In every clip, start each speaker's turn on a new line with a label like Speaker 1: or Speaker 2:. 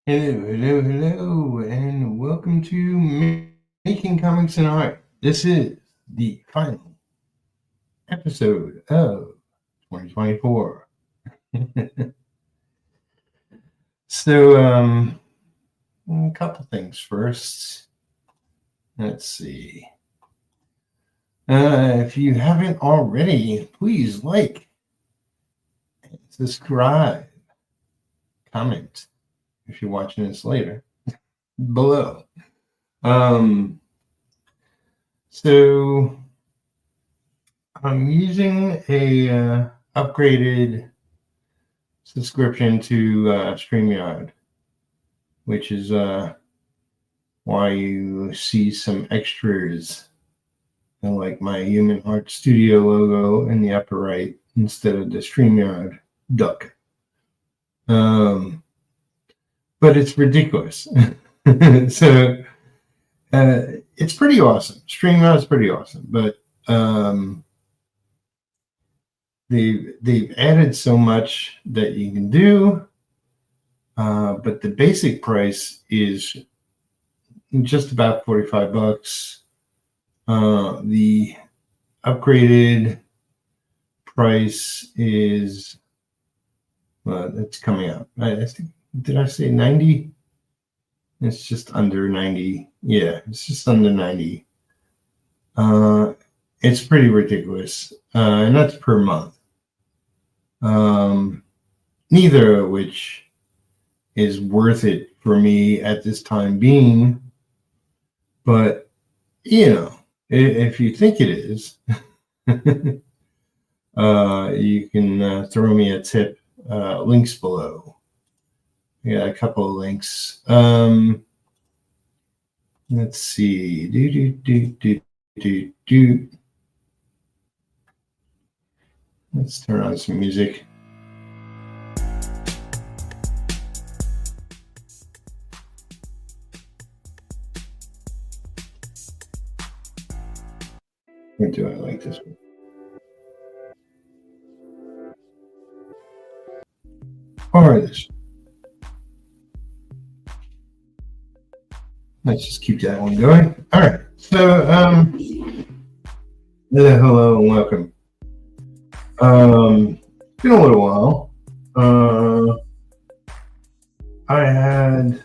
Speaker 1: Hello, and welcome to Making Comics and Art. This is the final episode of 2024. So, a couple things first. Let's see. If you haven't already, please like, subscribe, comment if you're watching this later below. So I'm using a upgraded subscription to StreamYard, which is why you see some extras, like my Human Art Studio logo in the upper right instead of the StreamYard duck. But it's ridiculous. So it's pretty awesome. StreamYard is pretty awesome, but they've added so much that you can do, but the basic price is just about $45. The upgraded price is it's coming up. I think, did I say 90? It's just under 90. Yeah, it's just under 90. It's pretty ridiculous, and that's per month. Neither of which is worth it for me at this time being. But, you know, if you think it is, you can throw me a tip. Links below. I got a couple of links. Let's see. Let's turn on some music. Or do I like this one? Or this one? Let's just keep that one going. All right. So, hello and welcome. It's been a little while. I had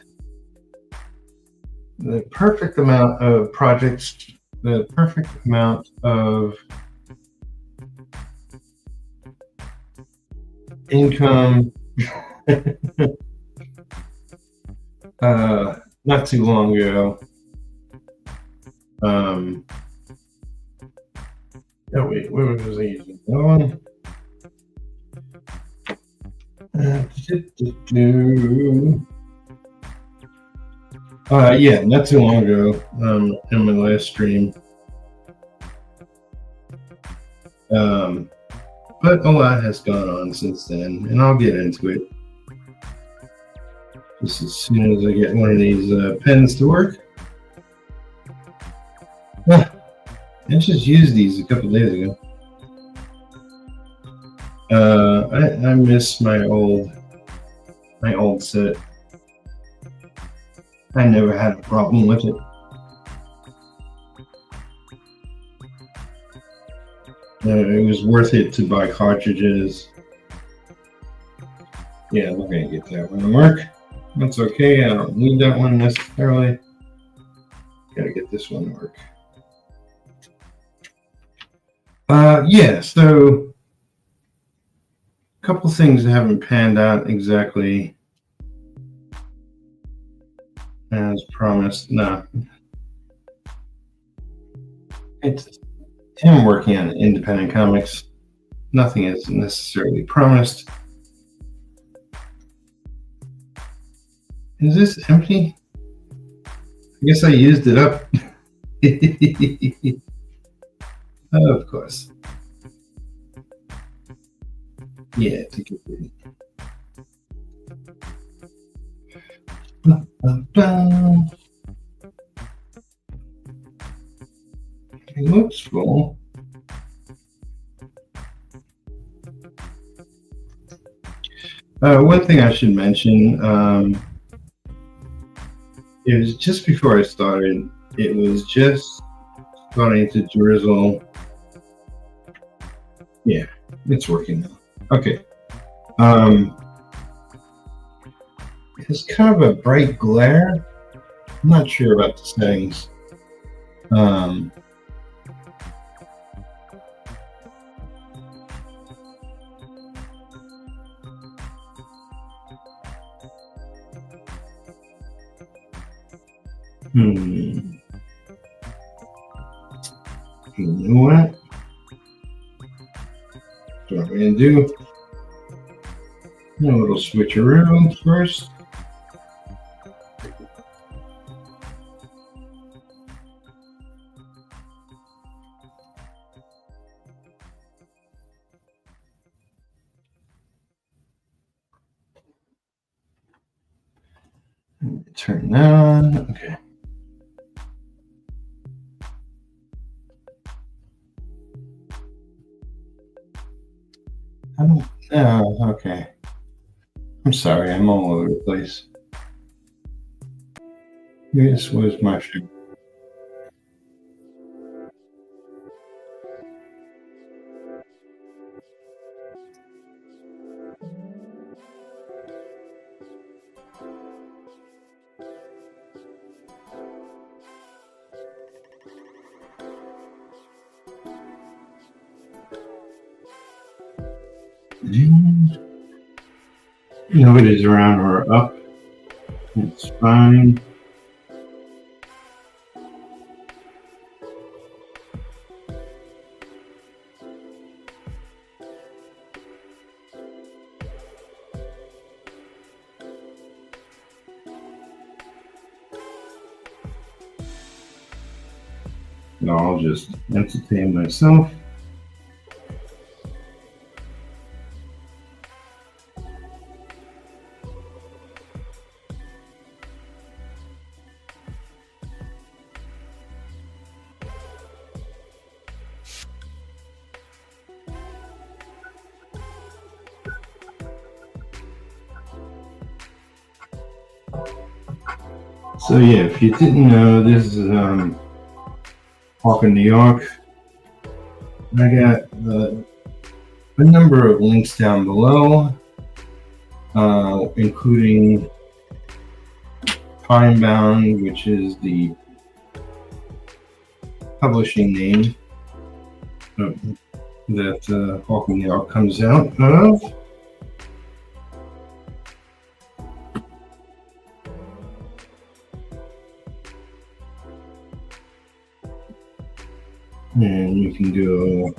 Speaker 1: the perfect amount of projects, the perfect amount of income. Not too long ago. Oh wait, what was I using? That one? Yeah, not too long ago. In my last stream. But a lot has gone on since then, and I'll get into it just as soon as I get one of these pens to work. I just used these a couple days ago. I miss my old set. I never had a problem with it. It was worth it to buy cartridges. Yeah, we're gonna get that one to work. That's okay. I don't need that one necessarily. Gotta get this one to work. Yeah, so a couple things that haven't panned out exactly as promised. No, it's him working on independent comics. Nothing is necessarily promised. Is this empty? I guess I used it up. Of course. Yeah, take it easy. It looks full. One thing I should mention, it was just before I started. It was just starting to drizzle. Yeah, it's working now. Okay. It's kind of a bright glare. I'm not sure about the settings. You know what? That's what I'm going to do. A little switcheroo first. Turn that on. Okay. I don't. Oh, okay. I'm sorry. I'm all over the place. This was my favorite. Nobody's around or up. It's fine. I'll just entertain myself. So yeah, if you didn't know, this is Hawk in New York. I got a number of links down below, including Timebound, which is the publishing name that Hawk in New York comes out of. And you can go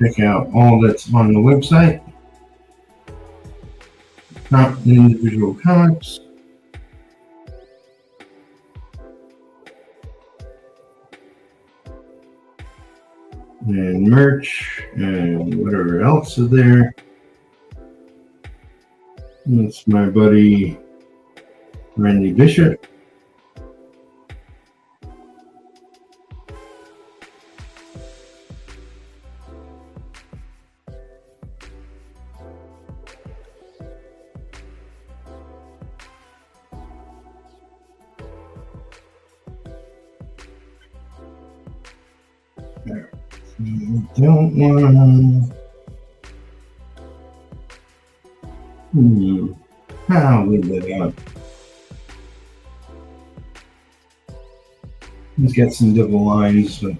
Speaker 1: check out all that's on the website. Not individual comics. And merch and whatever else is there. That's my buddy Randy Bishop. Don't want to. I'll leave that out. Let's get some double lines. So.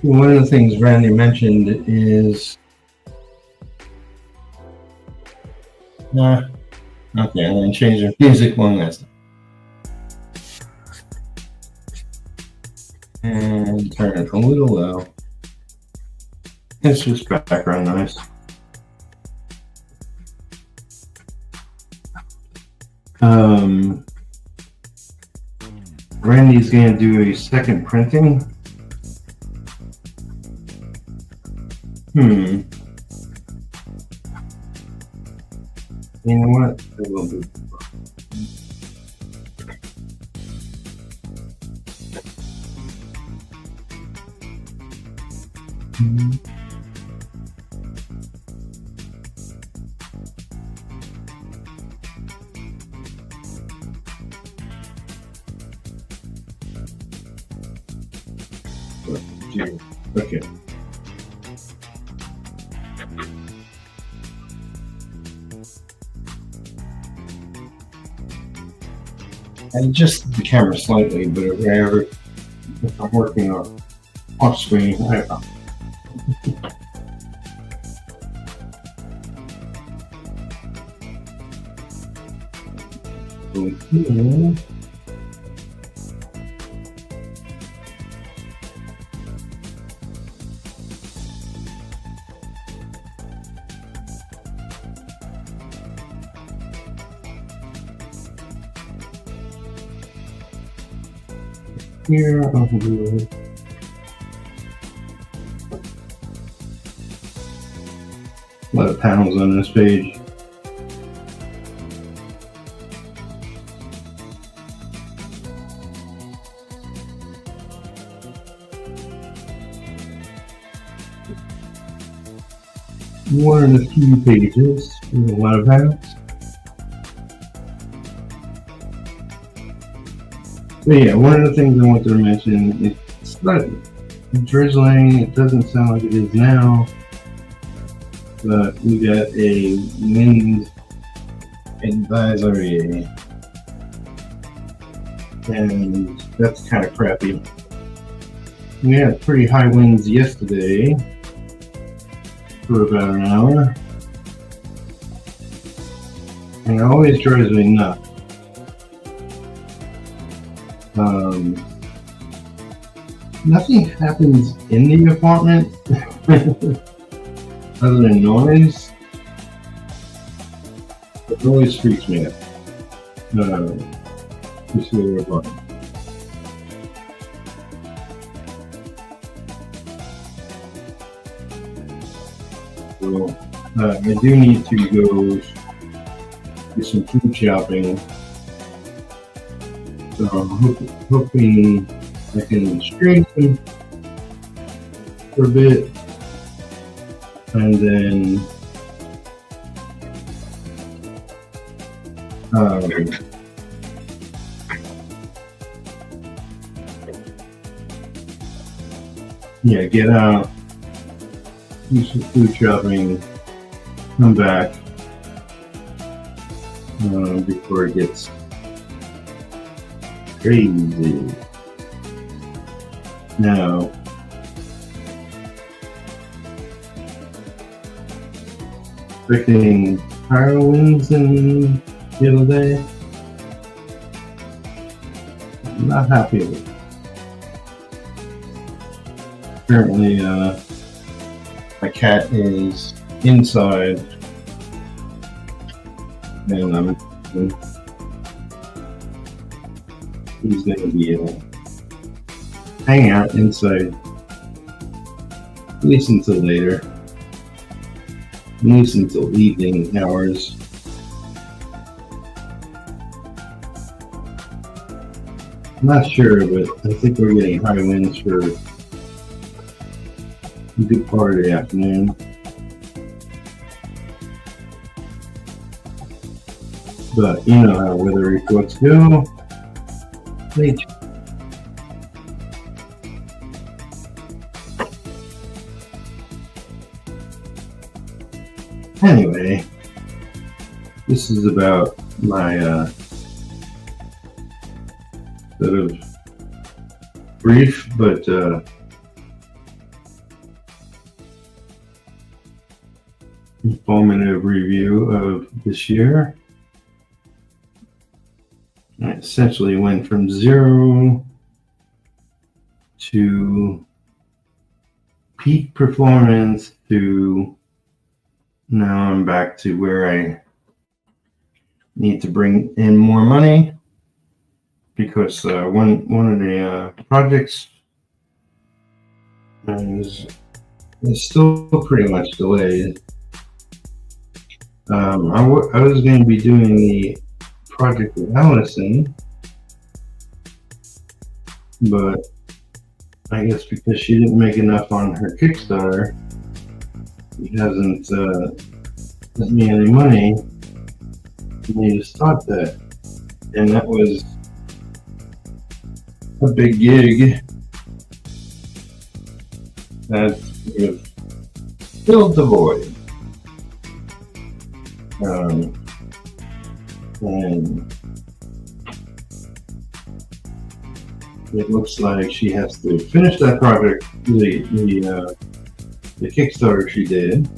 Speaker 1: One of the things Randy mentioned is, okay, I'm going to change the music one last time. And turn it a little low. It's just background noise. Randy's going to do a second printing. You know what? I will do. Okay. I adjusted the camera slightly, but if I'm working off screen, I don't know. Okay. Here, I'll do a lot of panels on this page. One of the few pages with a lot of panels. So yeah, one of the things I wanted to mention, it's not drizzling, it doesn't sound like it is now, but we got a wind advisory, and that's kind of crappy. We had pretty high winds yesterday for about an hour, and it always drives me nuts. Nothing happens in the apartment other than noise. It always freaks me out. Just a little apartment. So, I do need to go do some food shopping. So I'm hoping I can strengthen for a bit, and then yeah, get out, do some food shopping, come back before it gets crazy. Now, expecting higher winds than the other day. I'm not happy with it. Apparently, my cat is inside, and he's going to be hang out inside at least until later, at least until evening hours. I'm not sure, but I think we're getting high winds for a good part of the afternoon. But you know how weather reports go. Anyway, this is about my sort of brief but informative review of this year. I essentially went from 0 to peak performance to now I'm back to where I need to bring in more money, because one of the projects is still pretty much delayed. I was going to be doing the project with Allison, but I guess because she didn't make enough on her Kickstarter, she hasn't sent me any money. You just thought that. And that was a big gig that would have filled the void. And it looks like she has to finish that project, the Kickstarter she did.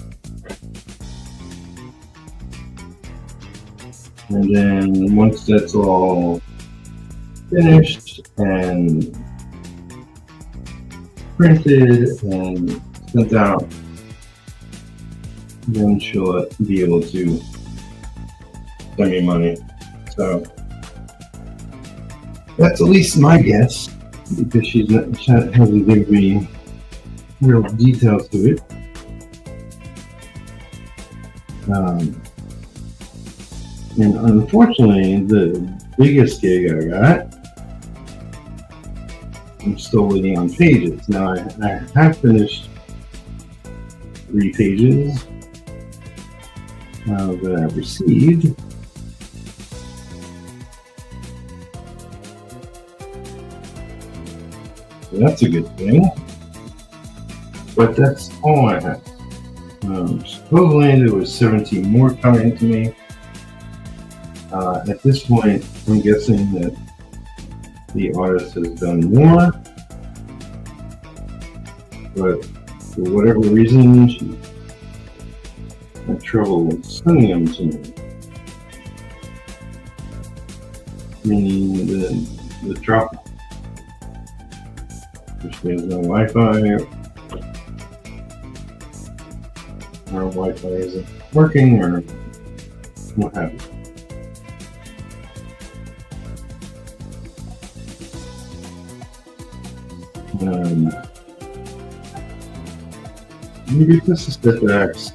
Speaker 1: And then once that's all finished and printed and sent out, then she'll be able to send me money. So that's at least my guess, because she hasn't given me real details to it. And unfortunately, the biggest gig I got, I'm still waiting on pages. Now I have finished 3 pages that I've received. So that's a good thing. But that's all I have. Supposedly there was 17 more coming to me. At this point, I'm guessing that the artist has done more, but for whatever reason, she had trouble sending them to me. Meaning the drop, which there's no Wi-Fi, or Wi-Fi isn't working, or what have you. Maybe this is step X,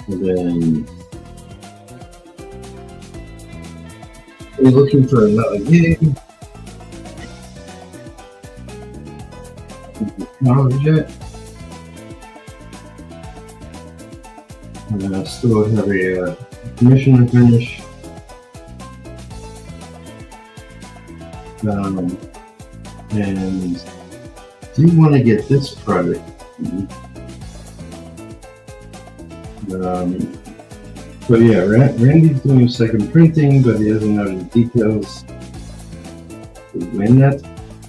Speaker 1: and then we're looking for another gig. Knowledge yet? I still have a commission to finish. And do you want to get this project? So yeah, Randy's doing second printing, but he doesn't know the details when that's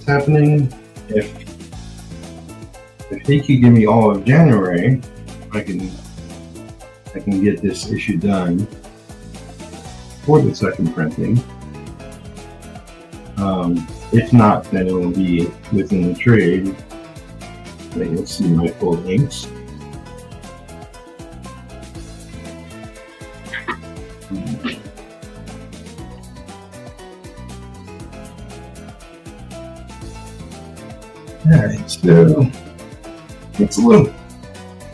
Speaker 1: happening. If he could give me all of January, I can get this issue done for the second printing. If not, then it will be within the trade that you'll see my full inks. Alright, so it's a little,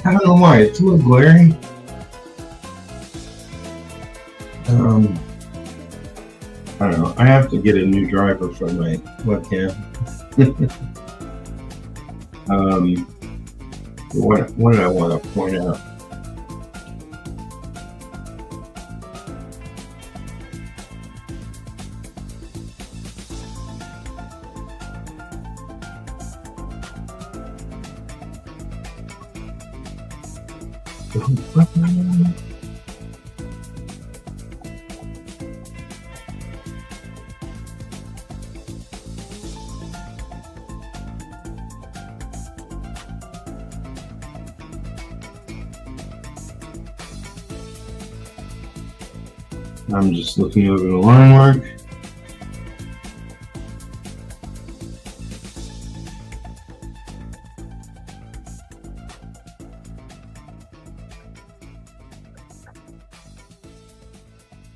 Speaker 1: I don't know why, it's a little glary. I don't know, I have to get a new driver for my webcam. What did I want to point out? I'm just looking over the line work.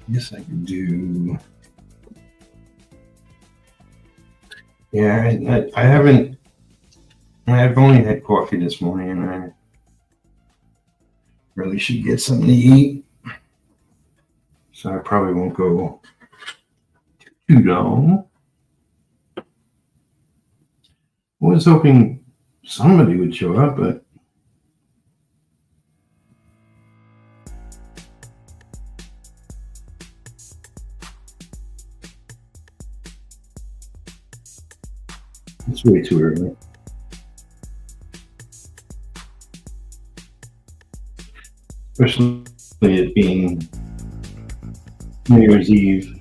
Speaker 1: Yes, I can do. Yeah, I haven't. I've only had coffee this morning, and I really should get something to eat. So I probably won't go too long. was hoping somebody would show up, but it's way too early. Especially it being New Year's Eve.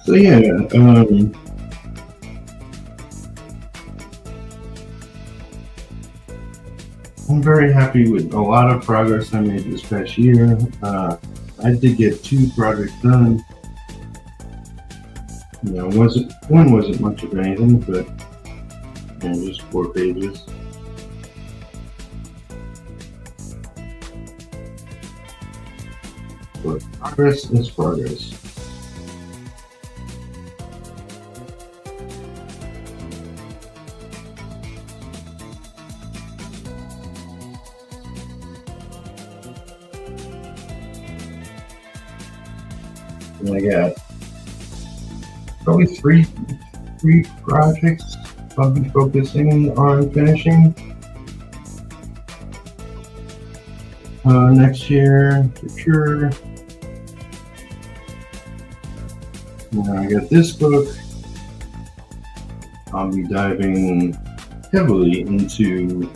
Speaker 1: So yeah, I'm very happy with a lot of progress I made this past year. I did get 2 projects done. You know, one wasn't much of anything, but you know, just 4 pages. But progress is progress. And I got probably three projects I'll be focusing on finishing next year for sure. And I got this book. I'll be diving heavily into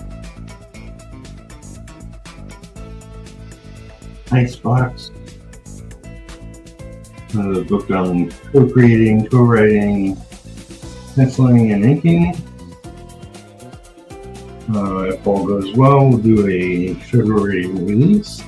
Speaker 1: Icebox. The book on co-creating, co-writing, penciling, and inking. If all goes well, we'll do a February release.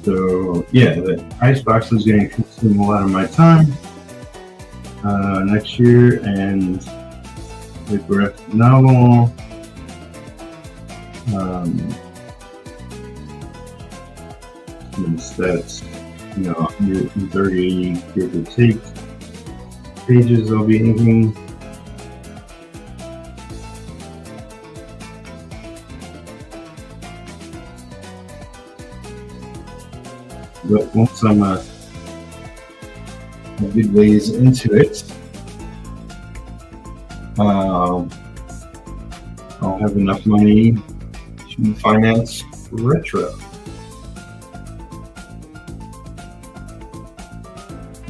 Speaker 1: So yeah, the Icebox is going to consume a lot of my time next year, and the graphic novel, since that's 130 give or take pages I'll be inking. But once I'm a good ways into it, I'll have enough money to finance retro.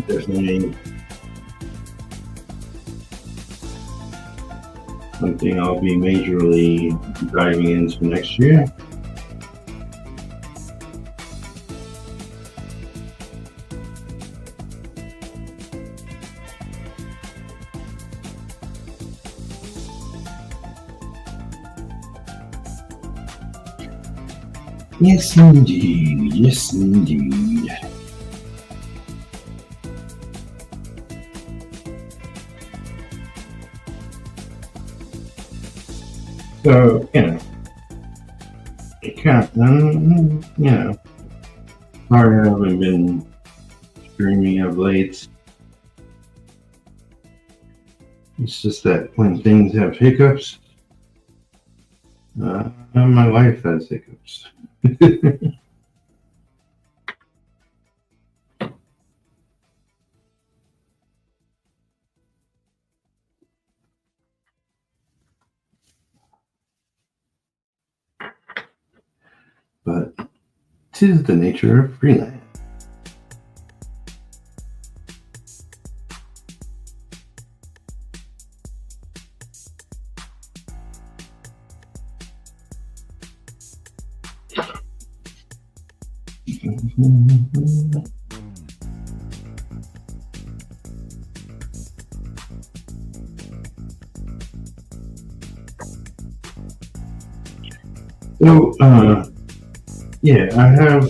Speaker 1: Definitely something I'll be majorly diving into next year. Yes, indeed. Yes, indeed. So, it kind of, sorry I haven't been streaming of late. It's just that when things have hiccups, my life has hiccups. But 'tis the nature of freelance. So, yeah, I have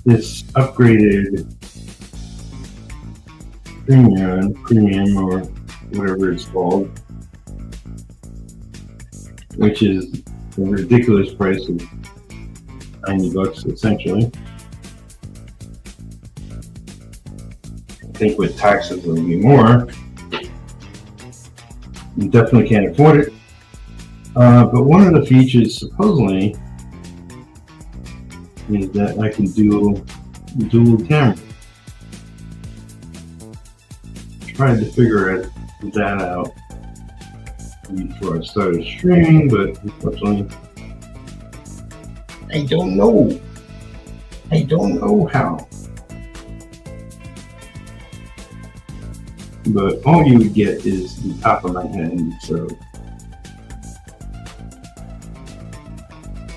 Speaker 1: this upgraded premium or whatever it's called, which is a ridiculous price of $90 essentially. I think with taxes it'll be more. You definitely can't afford it. But one of the features supposedly is that I can do dual camera. Tried to figure that out before I started streaming, but unfortunately I don't know. I don't know how. But all you would get is the top of my head, so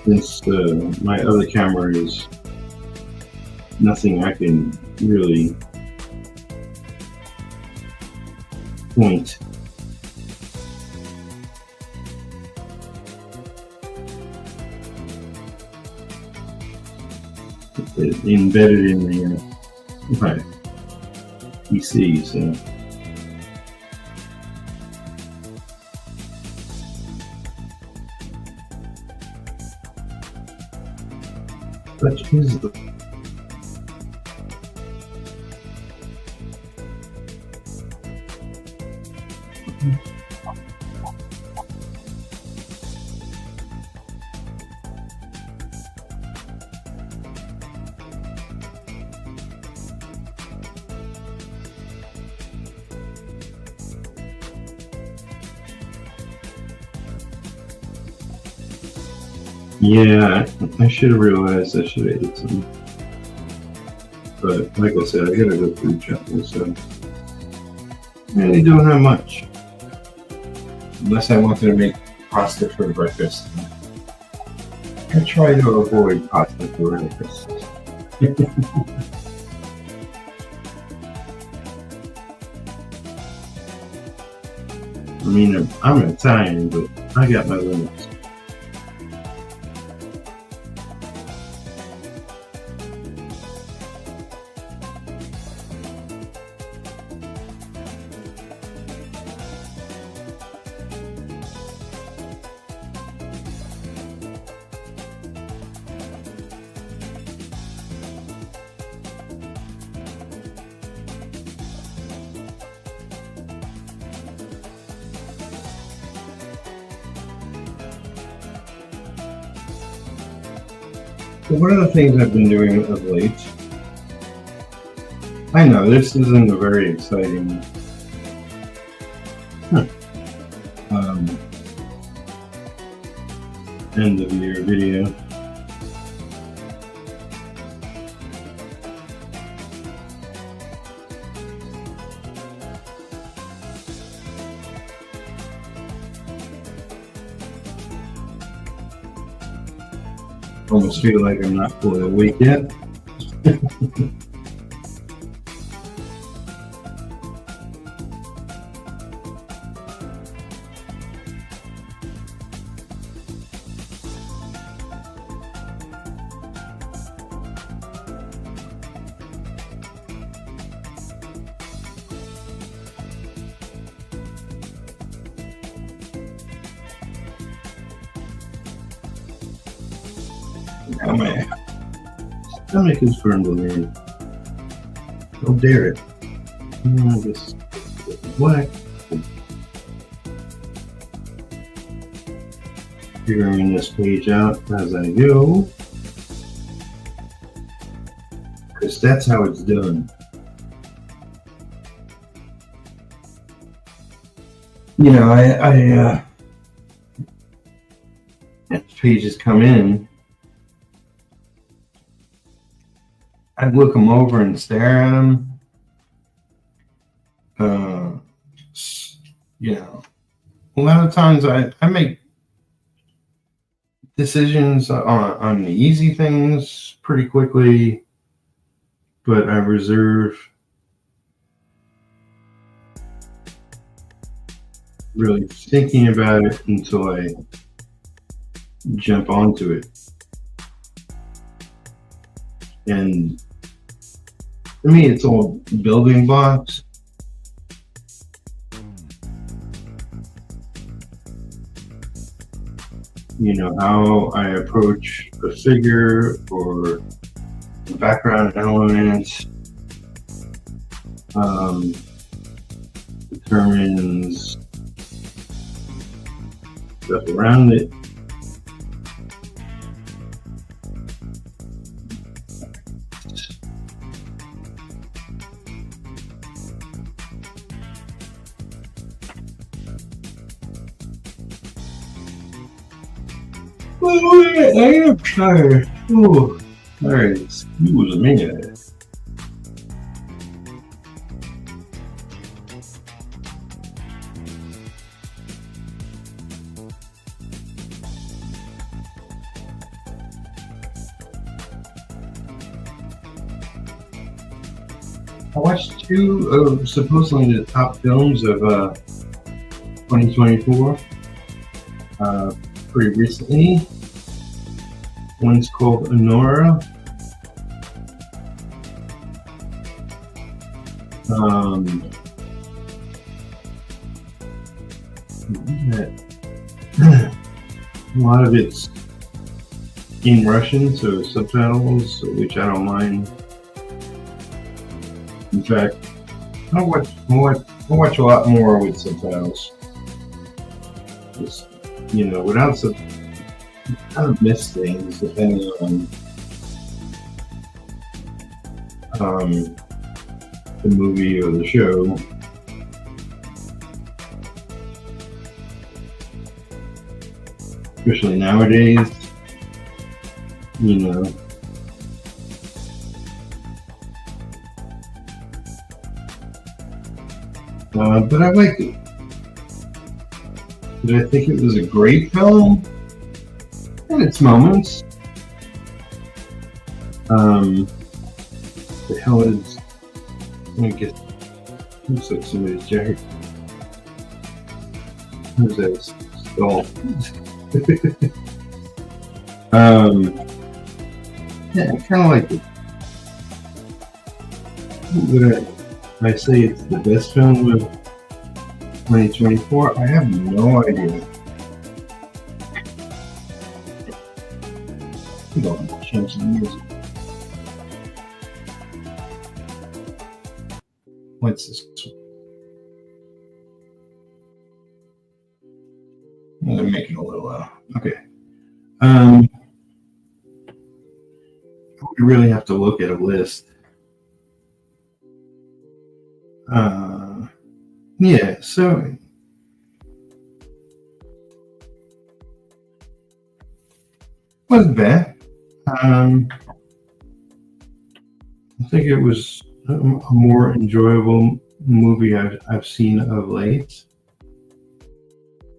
Speaker 1: since my other camera is nothing I can really point. It's embedded in the my PC, so. Such is the yeah, I should have realized I should have ate some. But like I said, I gotta go food shopping, so I really don't have much. Unless I wanted to make pasta for breakfast. I try to avoid pasta for breakfast. I mean, I'm Italian, but I got my limits. So one of the things I've been doing of late, I know this isn't a very exciting end of year video. Almost feel like I'm not fully awake yet. Oh man, stomach is firm to me. Don't dare it. I just Black. Figuring this page out as I go, because that's how it's done. You know, as pages come in, I look them over and stare at them. You know, a lot of times I make decisions on the easy things pretty quickly, but I reserve really thinking about it until I jump onto it. And for me, it's all building blocks. You know, how I approach a figure or background elements determines stuff around it. I am tired. Oh, all right, excuse me. I watched two of supposedly the top films of 2024 pretty recently. One's called Honora. A lot of it's in Russian, so subtitles, which I don't mind. In fact, I'll watch a lot more with subtitles. Just, you know, without subtitles, you kind of miss things depending on the movie or the show. Especially nowadays, you know. But I liked it. Did I think it was a great film? In its moments. The hell is... Let me get... Looks like somebody's jacket. Who's that? Skull. Yeah, I kind of like it. Would I say it's the best film of 2024? I have no idea. I'm going to change the music. What's this? I'm going to make it a little loud. Okay. We really have to look at a list. Yeah, so wasn't bad. I think it was a more enjoyable movie I've seen of late.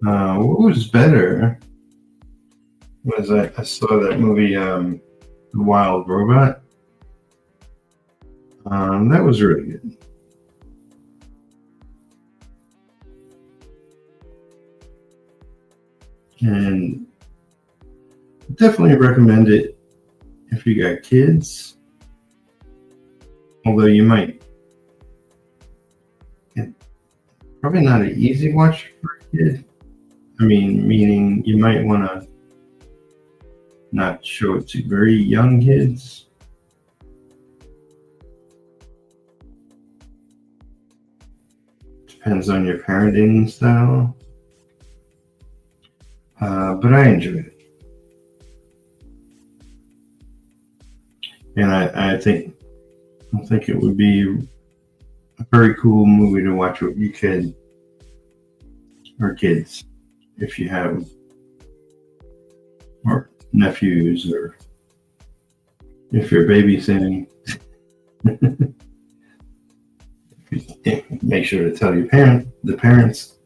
Speaker 1: What was better was I saw that movie, The Wild Robot. That was really good. And definitely recommend it if you got kids. Although you might, probably not an easy watch for a kid. I mean, meaning you might want to not show it to very young kids. Depends on your parenting style. But I enjoyed it. And I think it would be a very cool movie to watch with your kid or kids, if you have, or nephews, or if you're babysitting. Make sure to tell the parents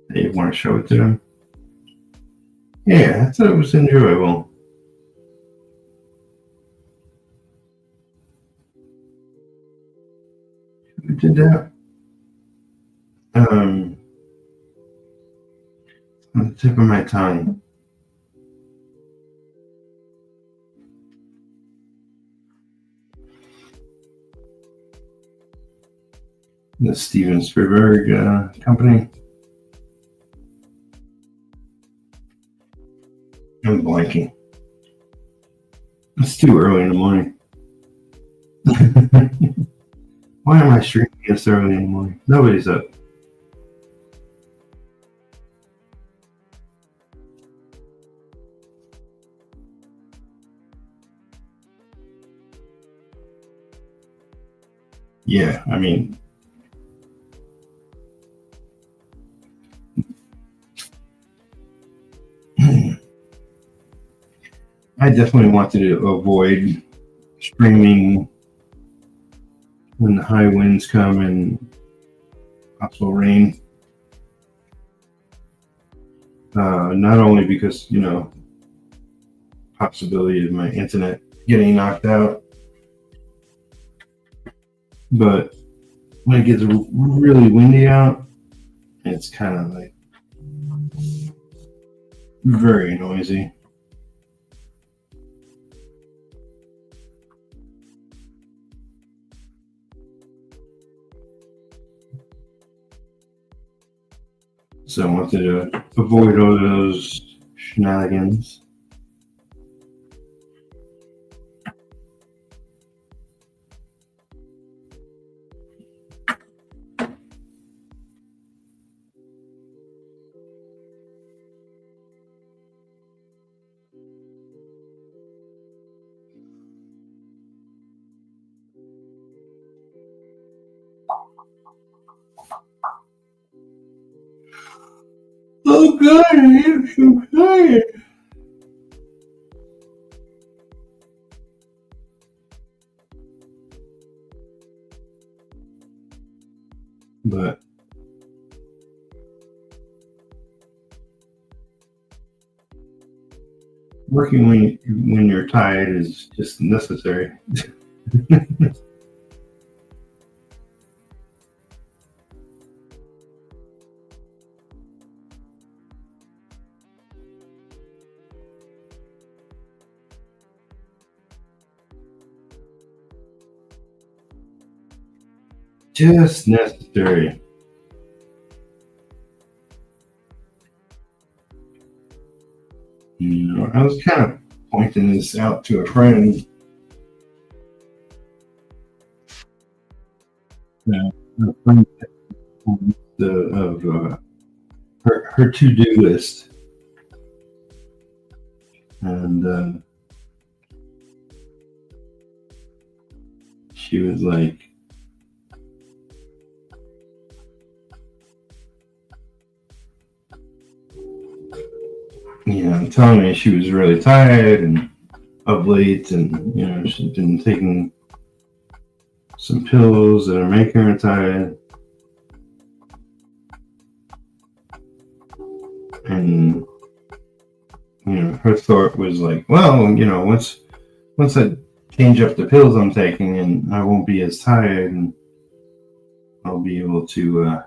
Speaker 1: that you want to show it to them. Yeah, I thought it was enjoyable. Who did that? On the tip of my tongue. The Steven Spielberg company. I'm blanking. It's too early in the morning. Why am I streaming this early in the morning? Nobody's up. Yeah, I mean, I definitely wanted to avoid streaming when the high winds come and also rain. Not only because, possibility of my internet getting knocked out, but when it gets really windy out, it's kind of like very noisy. So I wanted to avoid all those shenanigans. Oh God, I am so tired. But working when you're tired is just necessary. Just necessary. I was kind of pointing this out to a friend. A friend of her to-do list, and she was like, telling me she was really tired and of late, and she's been taking some pills that are making her tired, and her thought was like, well, once I change up the pills I'm taking, and I won't be as tired, and I'll be able to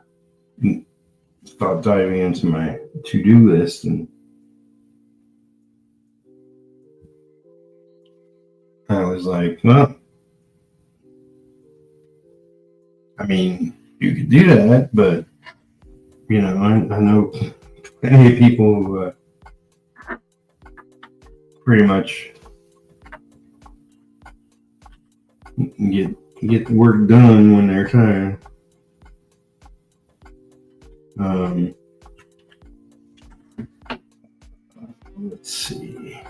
Speaker 1: start diving into my to-do list. And I was like, well, I mean, you could do that, but I know plenty of people who pretty much get get the work done when they're tired. Let's see.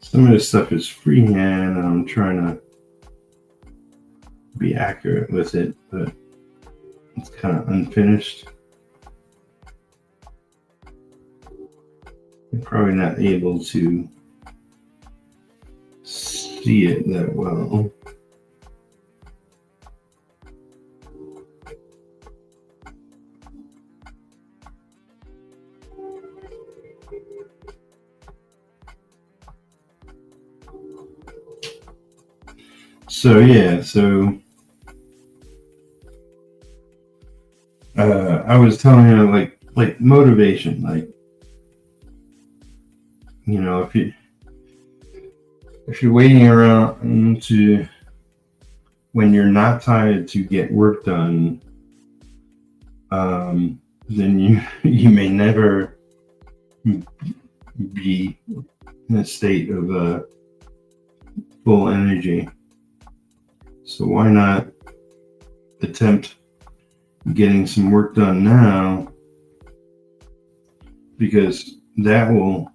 Speaker 1: Some of this stuff is freehand, and I'm trying to be accurate with it, but it's kind of unfinished. I'm probably not able to see it that well. So yeah, I was telling her like motivation, like, you know, if you're waiting around to when you're not tired to get work done, then you may never be in a state of full energy. So why not attempt getting some work done now, because that will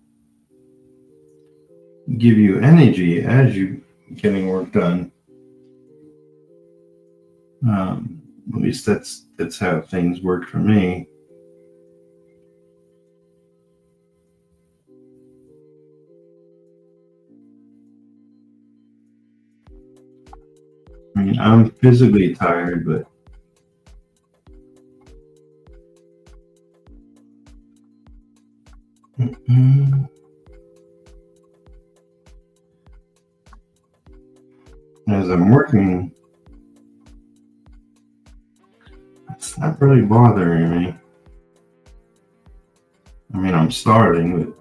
Speaker 1: give you energy as you getting work done. At least that's how things work for me. I mean, I'm physically tired, but as I'm working, it's not really bothering me. I mean, I'm starving,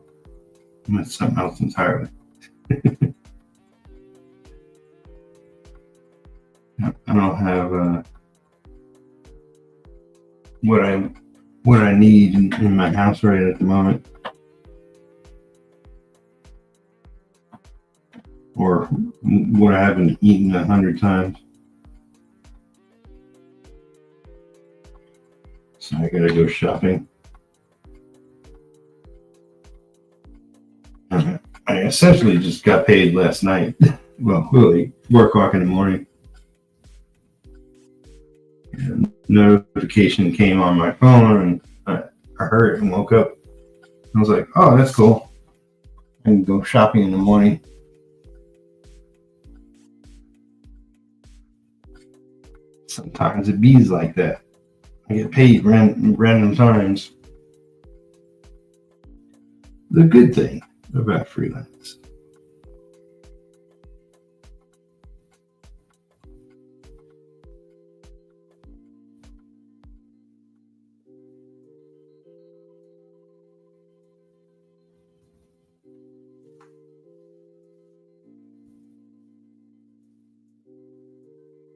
Speaker 1: but it's something else entirely. I don't have what I need in my house right at the moment, or what I haven't eaten 100 times. So I gotta go shopping. I essentially just got paid last night. Well, really, 4 o'clock in the morning. And notification came on my phone, and I heard it and woke up. I was like, oh, that's cool. I can go shopping in the morning. Sometimes it bees like that. I get paid random times. The good thing about freelance.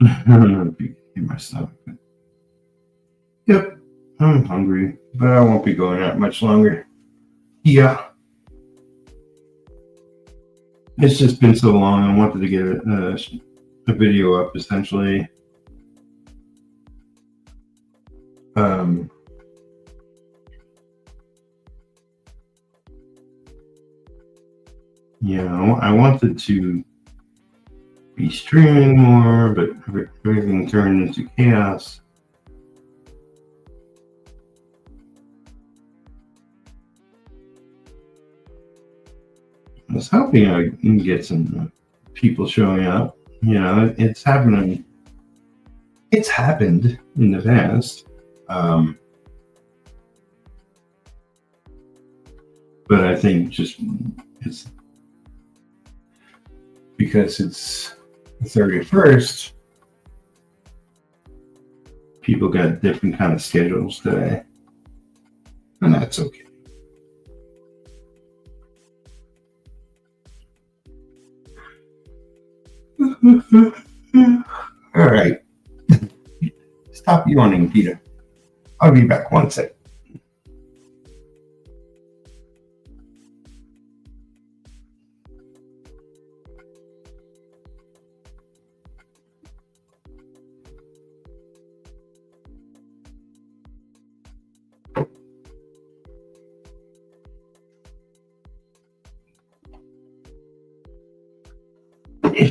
Speaker 1: I don't know if you can hear my stomach. Yep, I'm hungry, but I won't be going out much longer. Yeah. It's just been so long. I wanted to get a video up, essentially. Yeah, I wanted to be streaming more, but everything turned into chaos. I was hoping I can get some people showing up. You know, it's happening. It's happened in the past. But I think just it's because it's the 31st, people got different kind of schedules today. And that's okay. All right. Stop yawning, Peter. I'll be back one sec.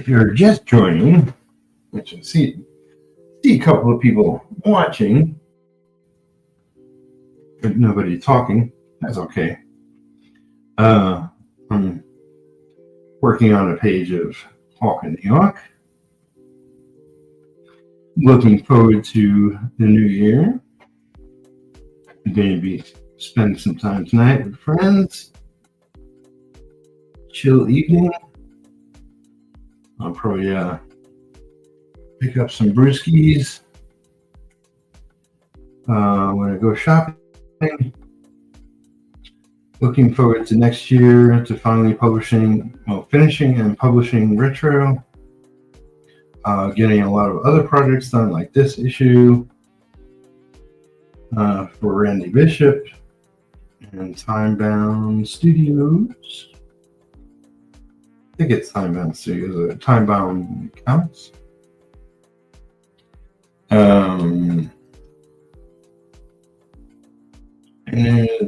Speaker 1: if you're just joining, which I see a couple of people watching, but nobody talking, that's okay. I'm working on a page of Hawk in New York. Looking forward to the new year. I'm going to be spending some time tonight with friends. Chill evening. I'll probably pick up some brewskis when I go shopping. Looking forward to next year to finally finishing and publishing Retro. Getting a lot of other projects done, like this issue for Randy Bishop and Timebound Studios. I think it's Timebound Studios or Timebound Comics. And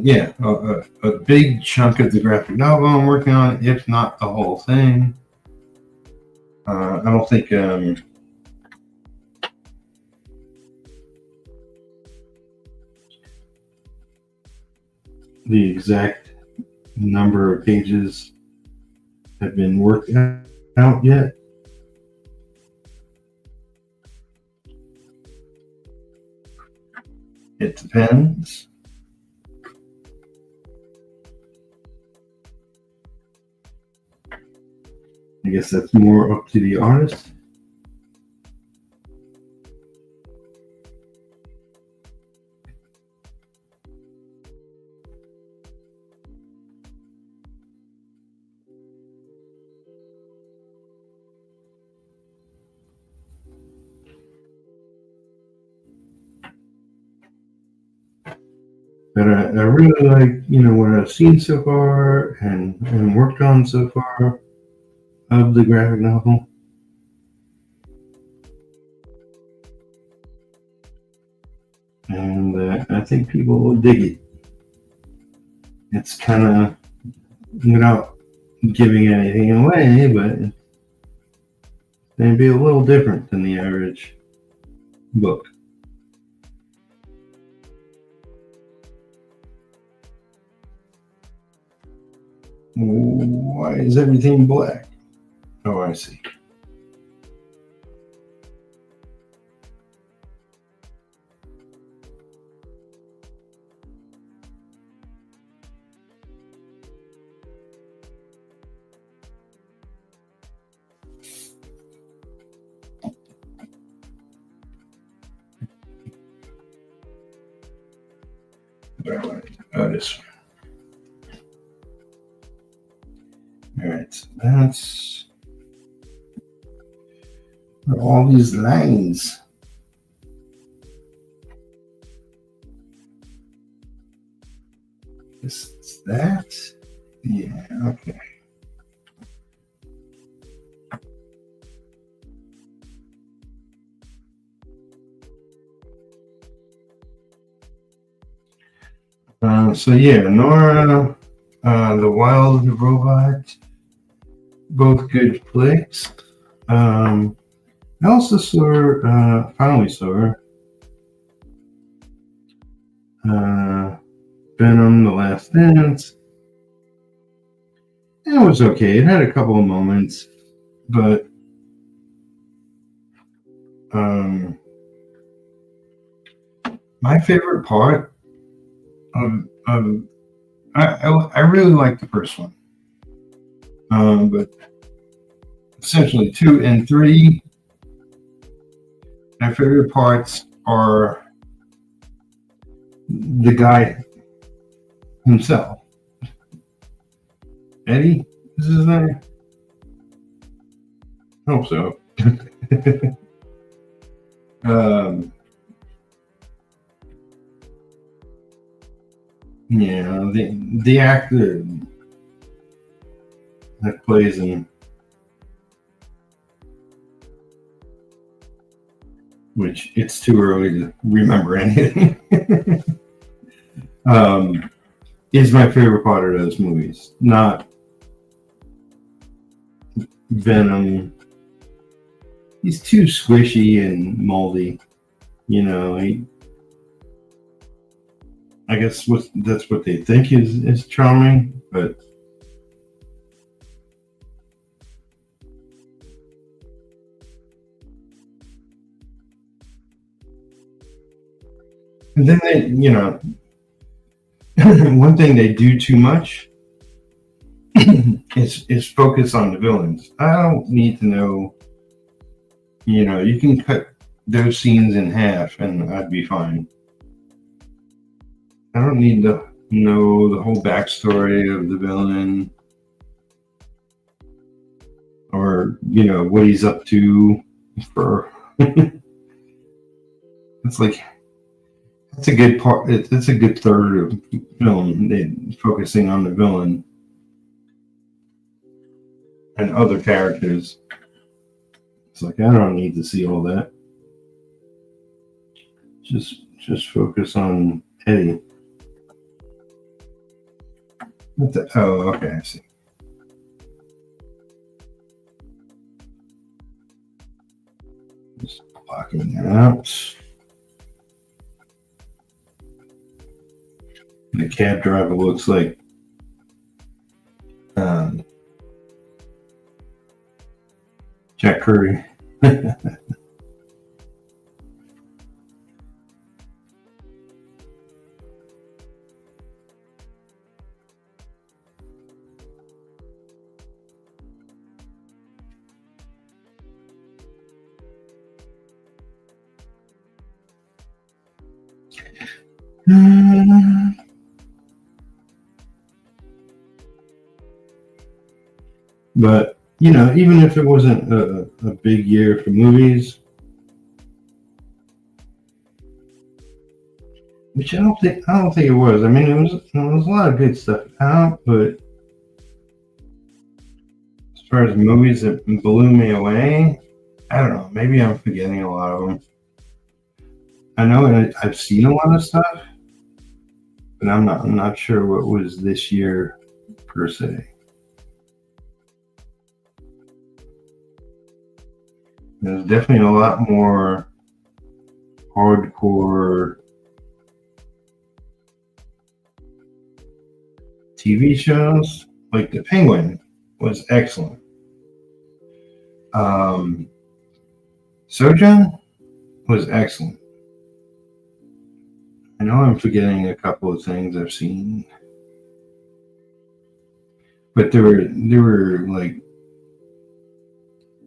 Speaker 1: yeah, a big chunk of the graphic novel I'm working on, if not the whole thing. I don't think the exact number of pages have been worked out yet. It depends. I guess that's more up to the artist. But I really like, what I've seen so far and worked on so far of the graphic novel. And I think people will dig it. It's kind of, without giving anything away, but it's going to be a little different than the average book. Why is everything black? Oh, I see. Oh, this one. All right, so that's all these lines. Is that? Yeah, okay. So yeah, Nora, The Wild Robot, both good flicks. I also finally saw Venom: The Last Dance. It was okay. It had a couple of moments, but my favorite part I really like the first one, but essentially 2 and 3, my favorite parts are the guy himself. Eddie, is his name? I hope so. Yeah, the actor that plays him, which it's too early to remember anything, is my favorite part of those movies. Not Venom he's too squishy and moldy. You know, I guess that's what they think is charming, but and then they, you know, one thing they do too much is focus on the villains. I don't need to know. You know, you can cut those scenes in half, and I'd be fine. I don't need to know the whole backstory of the villain, or you know what he's up to. For it's like it's a good part. It's a good third of film focusing on the villain and other characters. It's like I don't need to see all that. Just focus on Eddie. Oh, okay, I see. Just blocking that out. The cab driver looks like Jack Curry. But you know, even if it wasn't a big year for movies, which I don't think it was. I mean, there was a lot of good stuff out, but as far as movies that blew me away, I don't know. Maybe I'm forgetting a lot of them. I know I've seen a lot of stuff, but I'm not sure what was this year per se. There's definitely a lot more hardcore TV shows. Like The Penguin was excellent. Sojourn was excellent. I know I'm forgetting a couple of things I've seen, but there were like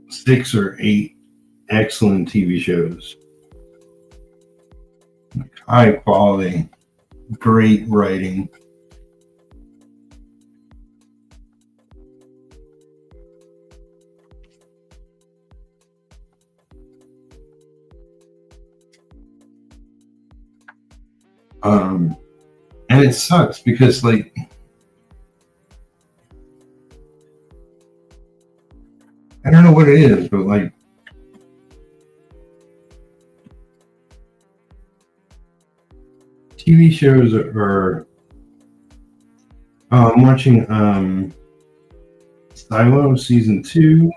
Speaker 1: 6 or 8 excellent TV shows, like high quality, great writing. And it sucks because like I don't know what it is, but like TV shows are I'm watching Silo season 2.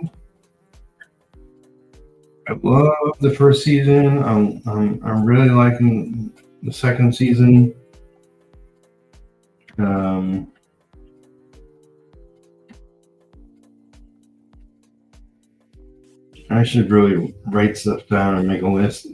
Speaker 1: I love the first season. I'm really liking the second season. I should really write stuff down and make a list.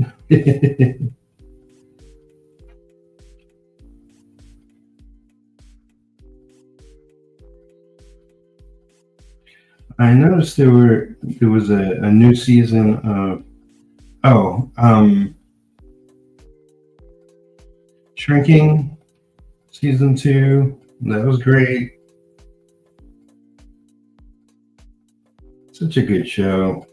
Speaker 1: I noticed there was a new season of Shrinking season 2. That was great. Such a good show.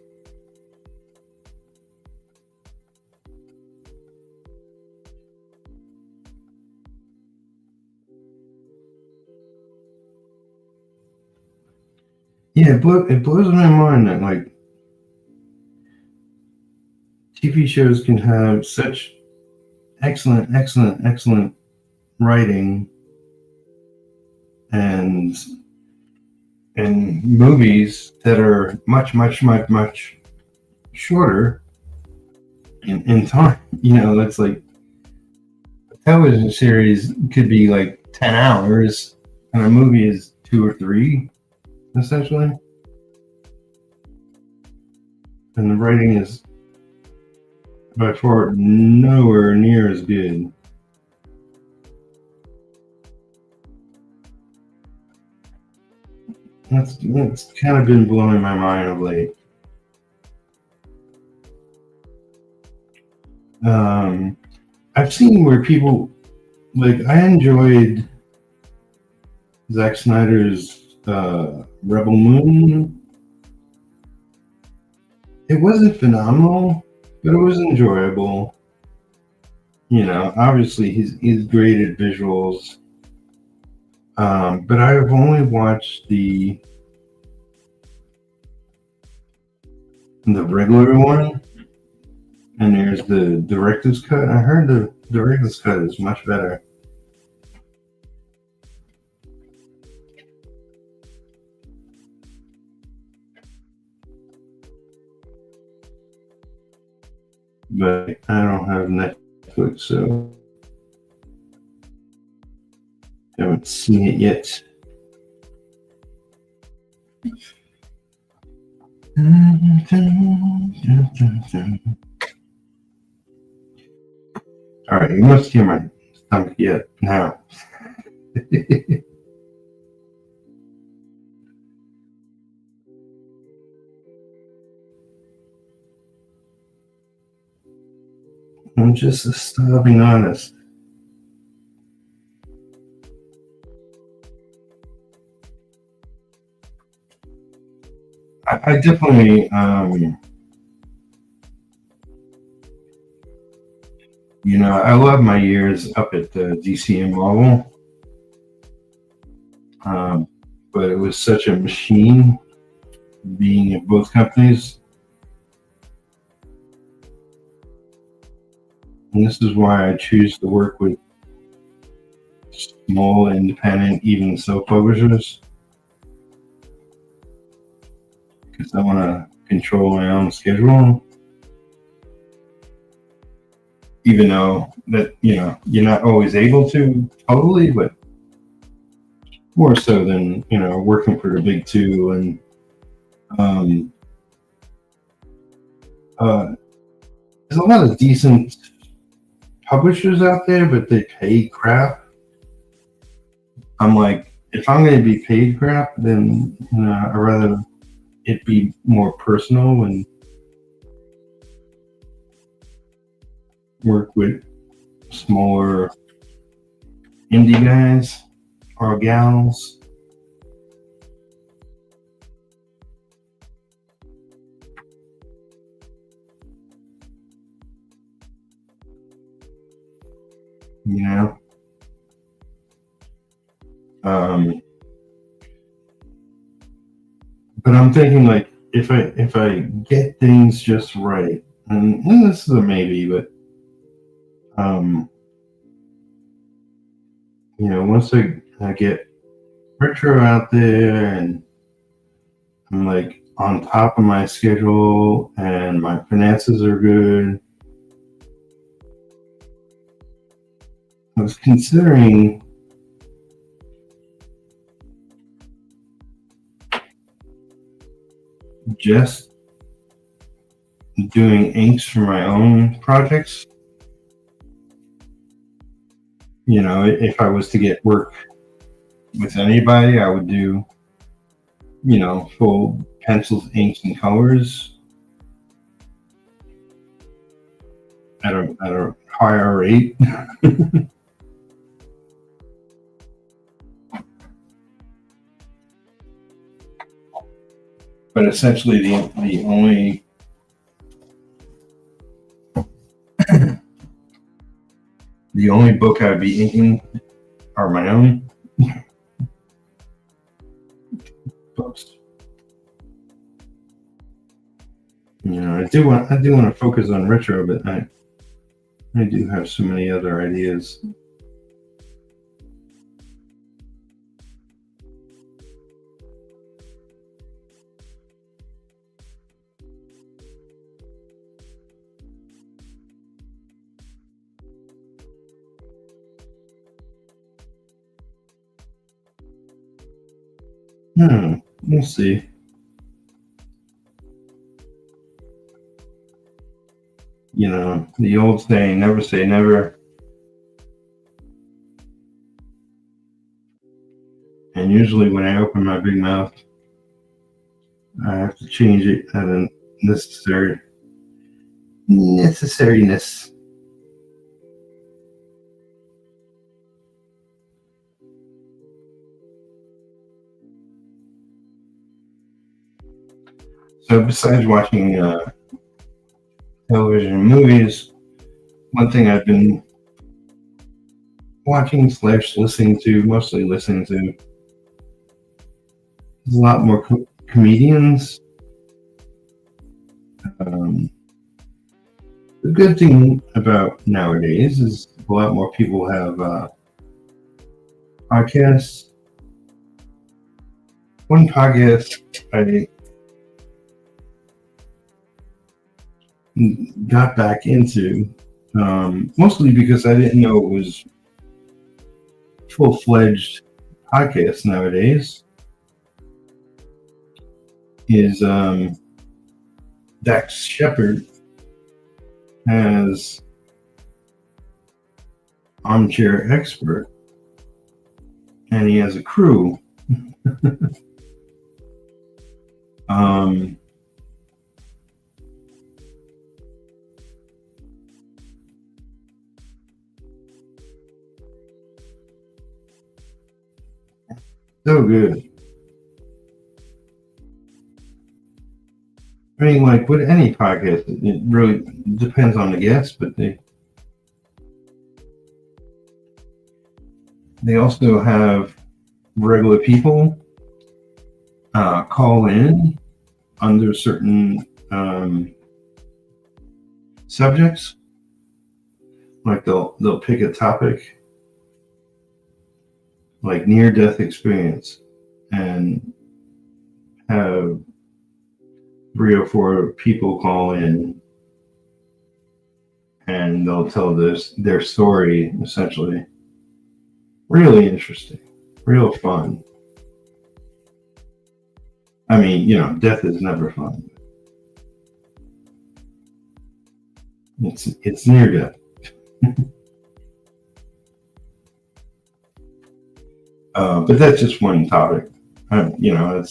Speaker 1: Yeah, it blows my mind that like TV shows can have such excellent writing and movies that are much shorter in time. You know, it's like a television series could be like 10 hours, and a movie is 2 or 3, essentially. And the writing is by far nowhere near as good. That's kind of been blowing my mind of late. I've seen where people, like, I enjoyed Zack Snyder's Rebel Moon. It wasn't phenomenal, but it was enjoyable. You know, obviously he's great at visuals. But I've only watched the regular one, and there's the director's cut. I heard the director's cut is much better. But I don't have Netflix, so I haven't seen it yet. All right, you must hear my stomach yet now. I'm just a starving artist. I definitely, you know, I love my years up at DC and Marvel, but it was such a machine being at both companies. And this is why I choose to work with small, independent, even self-publishers, because I want to control my own schedule. Even though that, you know, you're not always able to totally, but more so than, you know, working for the big two. And there's a lot of decent publishers out there, but they pay crap. I'm like, if I'm going to be paid crap, then, you know, I'd rather it be more personal and work with smaller indie guys or gals. You know, but I'm thinking, like, if I get things just right, and this is a maybe, but you know, once I get retro out there and I'm like on top of my schedule and my finances are good, I was considering just doing inks for my own projects. You know, if I was to get work with anybody, I would do, you know, full pencils, inks, and colors at a higher rate. But essentially, the only the only book I'd be inking are my own books. You know, I do want to focus on retro, but I do have so many other ideas. We'll see. You know, the old saying, never say never. And usually when I open my big mouth, I have to change it at a necessariness. So besides watching television and movies, one thing I've been watching / listening to, mostly listening to, is a lot more comedians. The good thing about nowadays is a lot more people have podcasts. One podcast I got back into, mostly because I didn't know it was full-fledged podcast nowadays, is Dax Shepard as Armchair Expert, and he has a crew. So good. I mean, like with any podcast, it really depends on the guest, but they also have regular people call in under certain subjects. Like they'll pick a topic, like near-death experience, and have 3 or 4 people call in, and they'll tell their story, essentially. Really interesting, real fun. I mean, you know, death is never fun. It's near death. But that's just one topic. You know,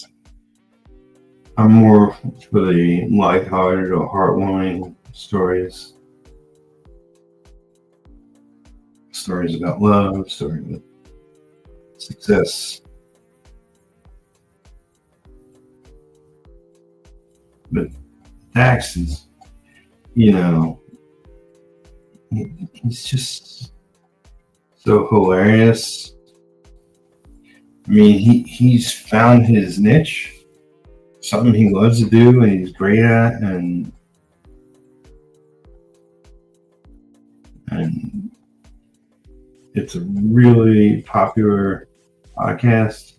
Speaker 1: I'm more for the lighthearted or heartwarming stories. Stories about love, stories about success. But Dax is, you know, he's just so hilarious. I mean, he's found his niche, something he loves to do and he's great at, and it's a really popular podcast.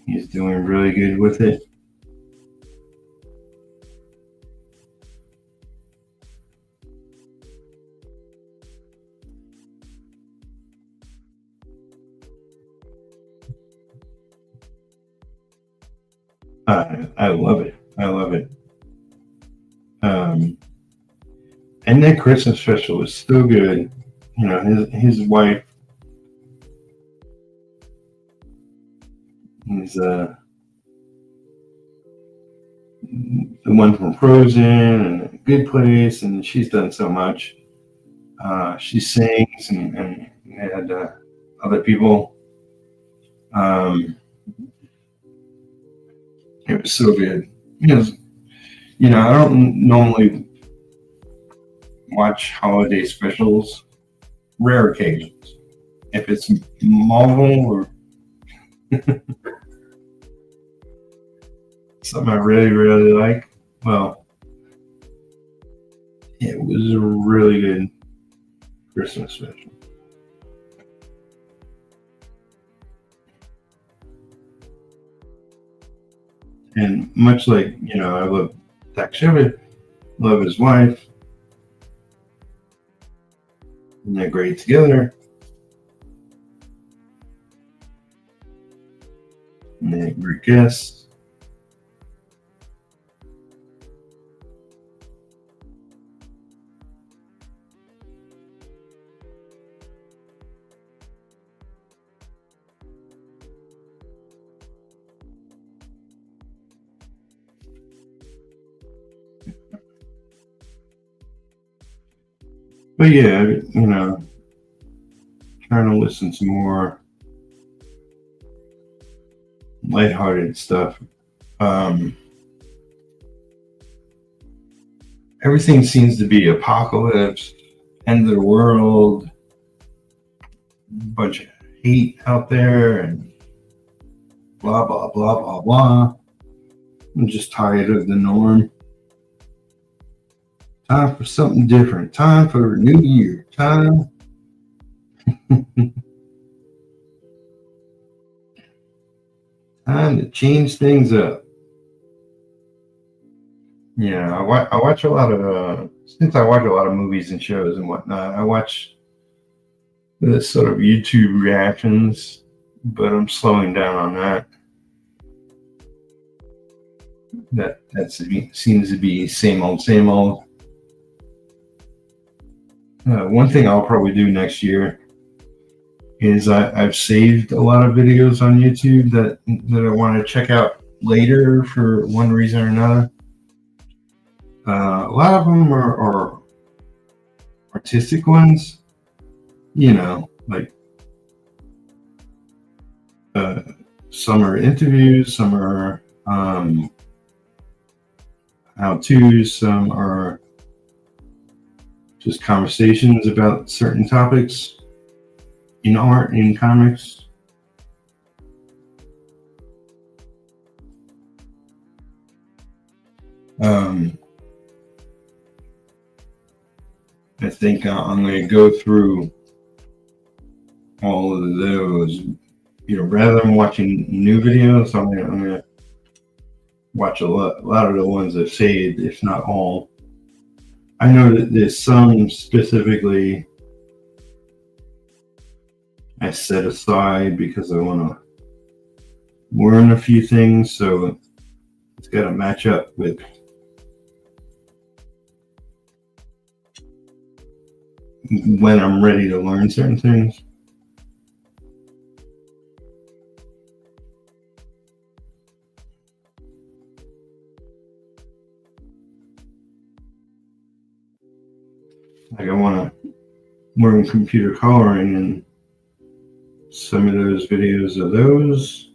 Speaker 1: He's doing really good with it. I love it. I love it. And that Christmas special is so good. You know, his wife is the one from Frozen and Good Place, and she's done so much. She sings and had other people. It was so good. Because, you know, I don't normally watch holiday specials. Rare occasions. If it's Marvel or something I really, really like, well, it was a really good Christmas special. And much like, you know, I love Dax Shepard, love his wife, and they're great together. Great guests. But yeah, you know, trying to listen to more lighthearted stuff. Everything seems to be apocalypse, end of the world, bunch of hate out there, and blah, blah, blah, blah, blah. I'm just tired of the norm. Time for something different. Time for a new year. Time. Time to change things up. Yeah, I watch a lot of, since I watch a lot of movies and shows and whatnot, I watch the sort of YouTube reactions, but I'm slowing down on that. That seems to be same old, same old. One thing I'll probably do next year is I've saved a lot of videos on YouTube that I want to check out later for one reason or another. A lot of them are artistic ones, you know, like some are interviews, some are how-tos, some are just conversations about certain topics in art, in comics. I think I'm going to go through all of those. You know, rather than watching new videos, I'm going to watch a lot of the ones I've saved, if not all. I know that there's some specifically I set aside because I want to learn a few things, so it's got to match up with when I'm ready to learn certain things. Like I want to learn computer coloring, and some of those videos are those.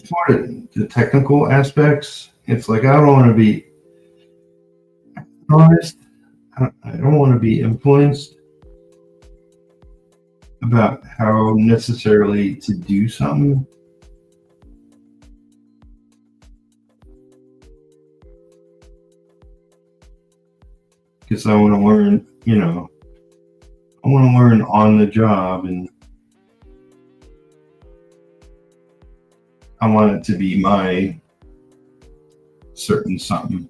Speaker 1: For the technical aspects, it's like I don't want to be honest. I don't want to be influenced about how necessarily to do something. Because I want to learn, you know, I want to learn on the job, and I want it to be my certain something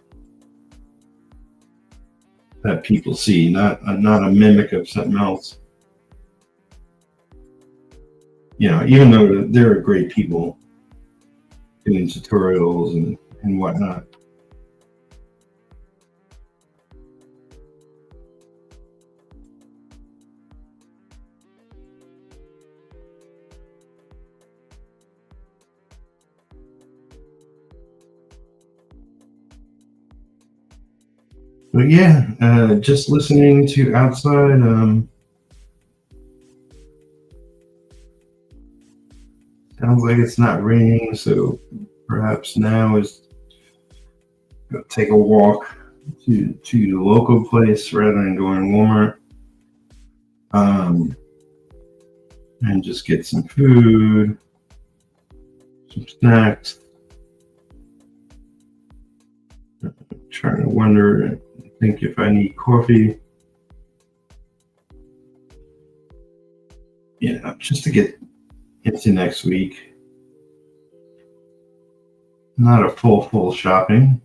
Speaker 1: that people see, not a mimic of something else. You know, even though there are great people doing tutorials and whatnot. But yeah, just listening to outside. Sounds like it's not raining, so perhaps now is go take a walk to the local place rather than going to Walmart. And just get some food, some snacks. I'm trying to wonder, think if I need coffee. Yeah, just to get into next week. Not a full shopping.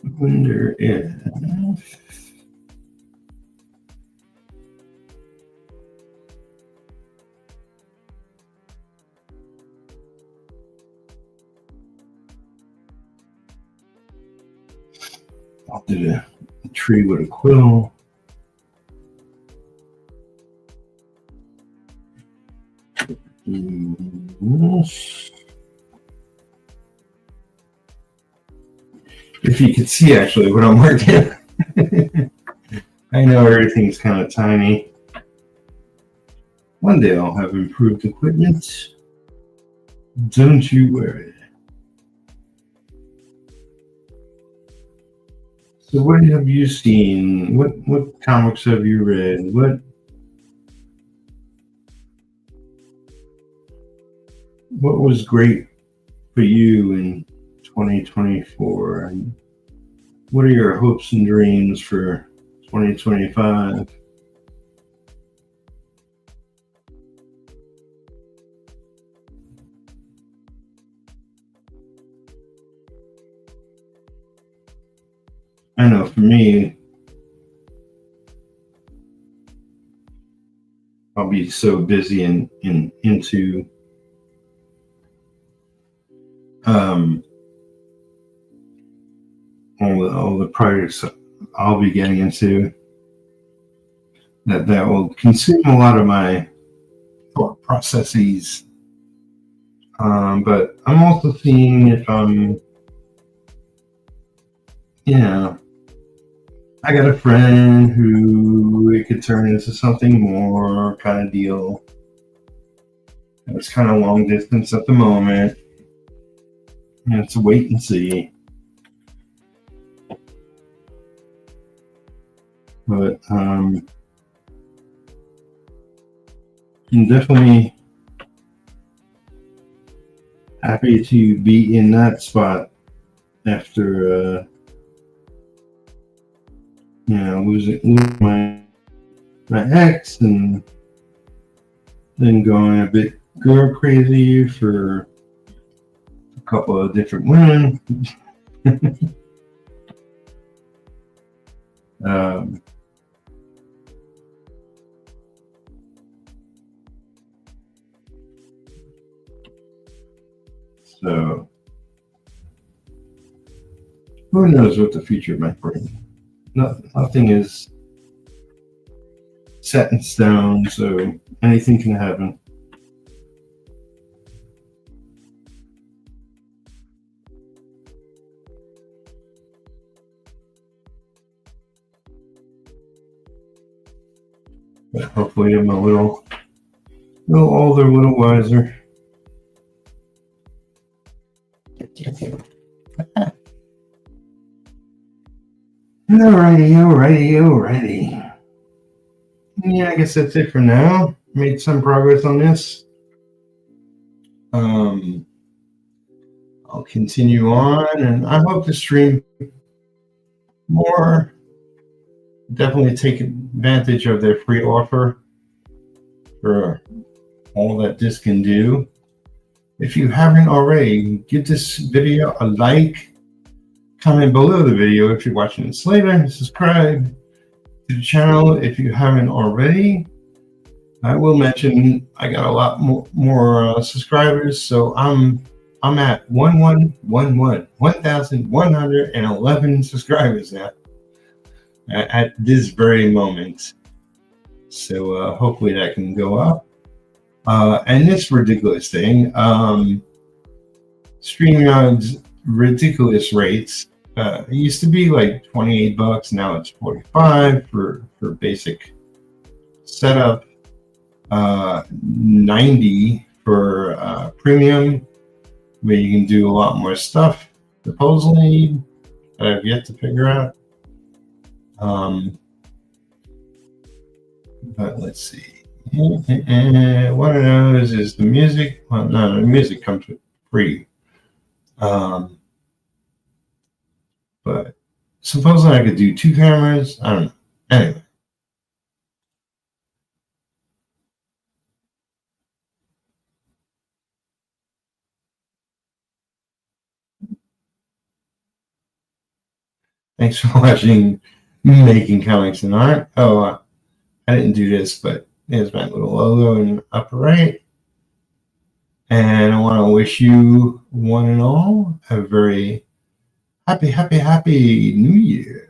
Speaker 1: wonder if I'll do a tree with a quill. If you could see actually what I'm working. I know everything's kind of tiny. One day I'll have improved equipment. Don't you worry. So what have you seen? What comics have you read? What was great for you in 2024? And what are your hopes and dreams for 2025? I know for me, I'll be so busy into all the projects I'll be getting into that will consume a lot of my thought processes. But I'm also seeing if I got a friend who it could turn into something more kind of deal. It's kind of long distance at the moment. And it's a wait and see. But I'm definitely happy to be in that spot after losing my ex and then going a bit girl crazy for a couple of different women. So who knows what the future might bring? Nothing is set in stone, so anything can happen. But hopefully I'm a little older, a little wiser. Alrighty. Yeah, I guess that's it for now. Made some progress on this. I'll continue on, and I hope to stream more. Definitely take advantage of their free offer for all that this can do. If you haven't already, give this video a like, comment below the video if you're watching this later, subscribe to the channel if you haven't already. I will mention I got a lot more subscribers, so I'm at 1,111 subscribers now at this very moment. So hopefully that can go up. And this ridiculous thing, StreamYard's ridiculous rates. It used to be like $28, now it's $45 for basic setup, $90 for premium, where you can do a lot more stuff, supposedly, that I've yet to figure out. But let's see. One of those is the music. Well, no, the music comes with free. But supposedly I could do 2 cameras. I don't know. Anyway. Thanks for watching Making Comics and Art. Oh, I didn't do this, but there's my little logo in the upper right. And I want to wish you, one and all, a very happy New Year.